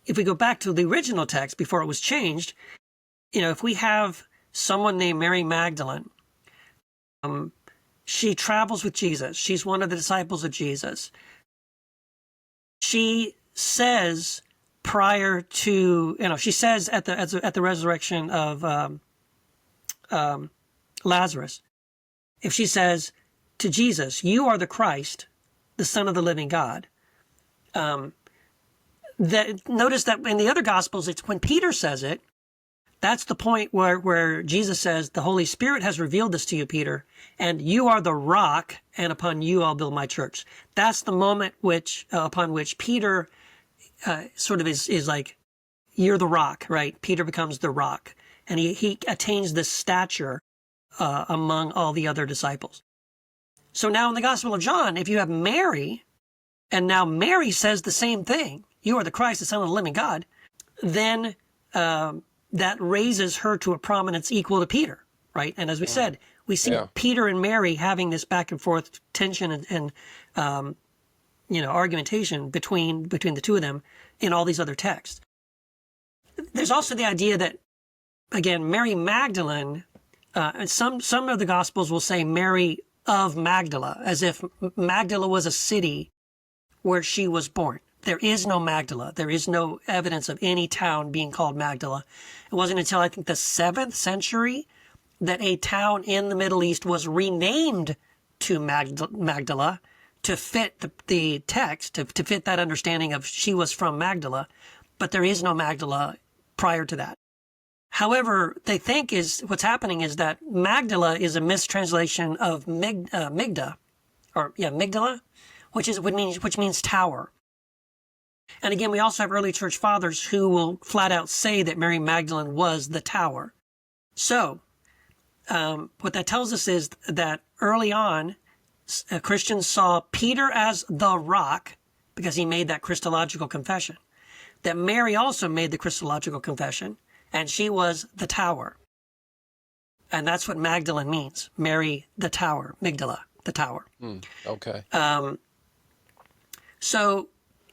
If we go back to the original text before it was changed, if we have someone named Mary Magdalene, she travels with Jesus. She's one of the disciples of Jesus. She says prior to, she says at the resurrection of Lazarus, if she says to Jesus, "You are the Christ, the Son of the living God," notice that in the other Gospels, it's when Peter says it. That's the point where Jesus says, "The Holy Spirit has revealed this to you, Peter, and you are the rock, and upon you I'll build my church." That's the moment upon which Peter sort of is like, "You're the rock," right? Peter becomes the rock, and he attains this stature among all the other disciples. So now in the Gospel of John, if you have Mary, and now Mary says the same thing, "You are the Christ, the Son of the living God," then that raises her to a prominence equal to Peter, right? And as we said, we see Peter and Mary having this back and forth tension and argumentation between the two of them in all these other texts. There's also the idea that, again, Mary Magdalene, some of the Gospels will say Mary of Magdala, as if Magdala was a city where she was born. There is no Magdala. There is no evidence of any town being called Magdala. It wasn't until I think the 7th century that a town in the Middle East was renamed to Magdala to fit the text, to fit that understanding of she was from Magdala. But there is no Magdala prior to that. However, they think what's happening is that Magdala is a mistranslation of Migdala, which means tower. And again, we also have early church fathers who will flat out say that Mary Magdalene was the tower. So, what that tells us is that early on, Christians saw Peter as the rock because he made that Christological confession. That Mary also made the Christological confession, and she was the tower. And that's what Magdalene means. Mary, the tower. Migdala, the tower. Okay. So,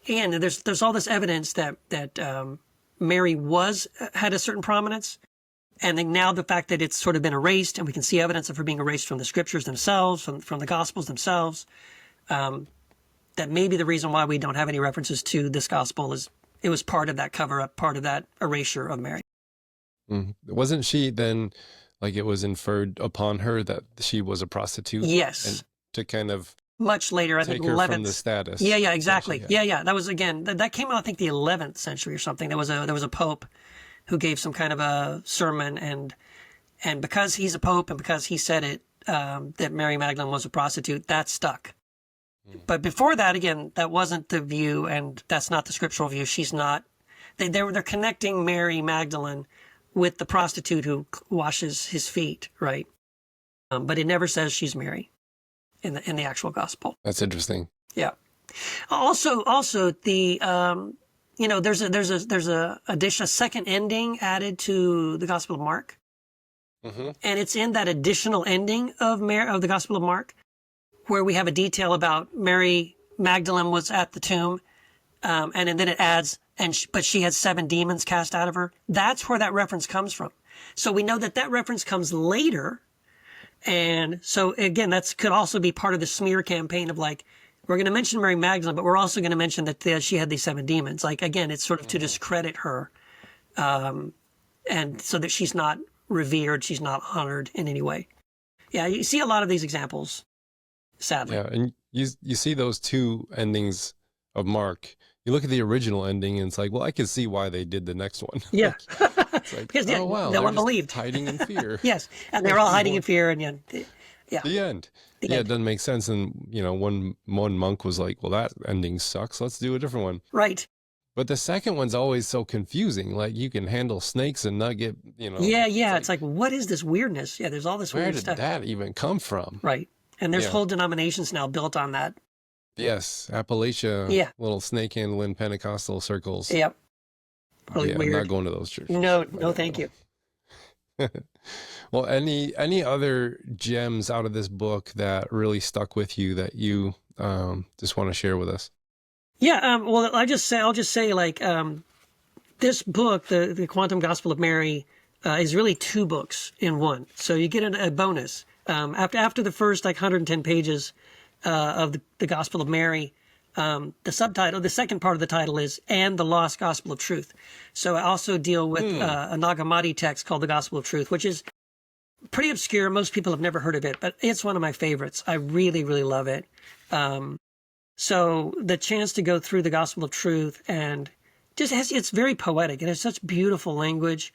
again, there's all this evidence that Mary had a certain prominence, and then now the fact that it's sort of been erased, and we can see evidence of her being erased from the scriptures themselves, from the Gospels themselves, that may be the reason why we don't have any references to this Gospel is it was part of that cover-up, part of that erasure of Mary. Wasn't she then, like it was inferred upon her that she was a prostitute? Yes. And to kind of much later, I think 11th. From the status. Yeah, exactly. Yeah. That was, again, that came out, I think, the 11th century or something. There was a pope who gave some kind of a sermon, and because he's a pope and because he said it, that Mary Magdalene was a prostitute, that stuck. But before that, again, that wasn't the view, and that's not the scriptural view. She's not. They're connecting Mary Magdalene with the prostitute who washes his feet, right? But it never says she's Mary in the actual gospel. That's interesting. Yeah. Also the there's a second ending added to the Gospel of Mark, and it's in that additional ending of the Gospel of Mark, where we have a detail about Mary Magdalene was at the tomb, and then it adds, but she had 7 demons cast out of her. That's where that reference comes from. So we know that reference comes later. And so again, could also be part of the smear campaign of like, we're going to mention Mary Magdalene, but we're also going to mention that she had these 7 demons. Like, again, it's sort of to discredit her. And so that she's not revered, she's not honored in any way. Yeah, you see a lot of these examples, sadly. Yeah, and you see those 2 endings of Mark. You look at the original ending, and it's like, well, I can see why they did the next one. Yeah. It's like, because oh, wow, no one believed. Hiding in fear. Yes, and they're all hiding in fear, and yeah. The end. It doesn't make sense. And, one monk was like, well, that ending sucks. Let's do a different one. Right. But the second one's always so confusing. Like, you can handle snakes and not get, Yeah. It's like, what is this weirdness? Yeah, there's all this weird stuff. Where did that even come from? Right. And there's whole denominations now built on that. Yes. Appalachia. Yeah. Little snake handling Pentecostal circles. Yep. Really weird. I'm not going to those churches. No, thank you. Well, any other gems out of this book that really stuck with you that you just want to share with us? Yeah, well, I'll just say, like, this book, the Quantum Gospel of Mary, is really 2 books in one. So you get a bonus. After the first, 110 pages of the Gospel of Mary, the second part of the title is "And the Lost Gospel of Truth." So I also deal with a Nag Hammadi text called the Gospel of Truth, which is pretty obscure. Most people have never heard of it, but it's one of my favorites. I really, really love it. So the chance to go through the Gospel of Truth and it's very poetic. It has such beautiful language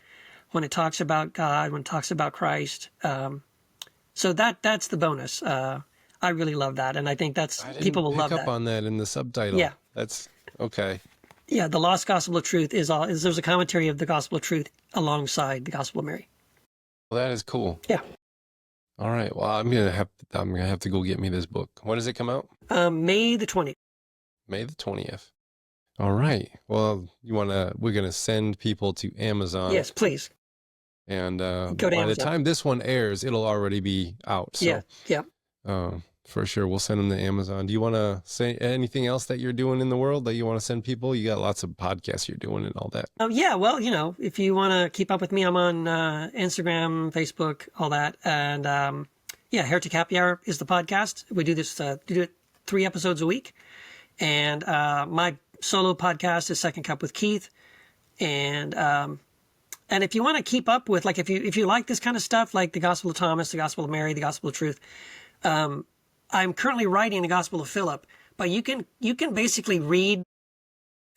when it talks about God, when it talks about Christ. So that's the bonus. I really love that. And I think people will love that. Pick up on that in the subtitle. Yeah. That's okay. Yeah. The Lost Gospel of Truth there's a commentary of the Gospel of Truth alongside the Gospel of Mary. Well, that is cool. Yeah. All right. Well, I'm gonna have to go get me this book. When does it come out? May the 20th. May the 20th. All right. Well, we're gonna send people to Amazon. Yes, please. And Go to by Amazon. the time this one airs, it'll already be out. So, yeah. For sure, we'll send them to Amazon. Do you want to say anything else that you're doing in the world that you want to send people? You got lots of podcasts you're doing and all that. Yeah, well, if you want to keep up with me, I'm on Instagram, Facebook, all that. And Heretic Happy Hour is the podcast. We do this, do it 3 episodes a week. And my solo podcast is Second Cup with Keith. And if you want to keep up with, like, if you like this kind of stuff, like the Gospel of Thomas, the Gospel of Mary, the Gospel of Truth, I'm currently writing the Gospel of Philip, but you can basically read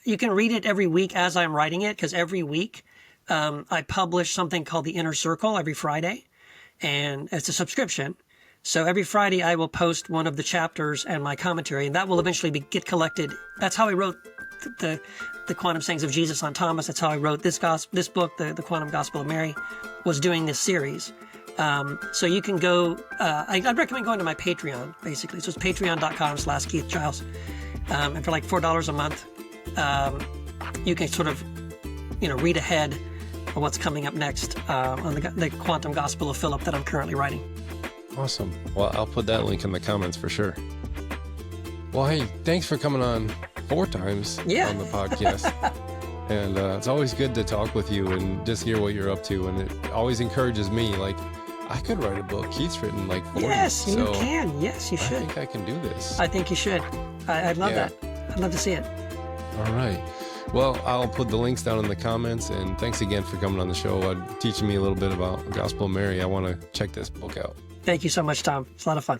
it every week as I'm writing it, because every week I publish something called the Inner Circle every Friday, and it's a subscription. So every Friday I will post one of the chapters and my commentary, and that will eventually get collected. That's how I wrote the Quantum Sayings of Jesus on Thomas. That's how I wrote this book, the Quantum Gospel of Mary, was doing this series. So you can go, I'd recommend going to my Patreon, basically. So it's patreon.com/Keith Giles. And for like $4 a month, you can sort of, read ahead of what's coming up next on the Quantum Gospel of Philip that I'm currently writing. Awesome. Well, I'll put that link in the comments for sure. Well, hey, thanks for coming on 4 times on the podcast. And it's always good to talk with you and just hear what you're up to. And it always encourages me, like, I could write a book. Keith's written like 40. Yes, you can. Yes, you should. I think I can do this. I think you should. I'd love that. I'd love to see it. All right. Well, I'll put the links down in the comments. And thanks again for coming on the show, teaching me a little bit about the Gospel of Mary. I want to check this book out. Thank you so much, Tom. It's a lot of fun.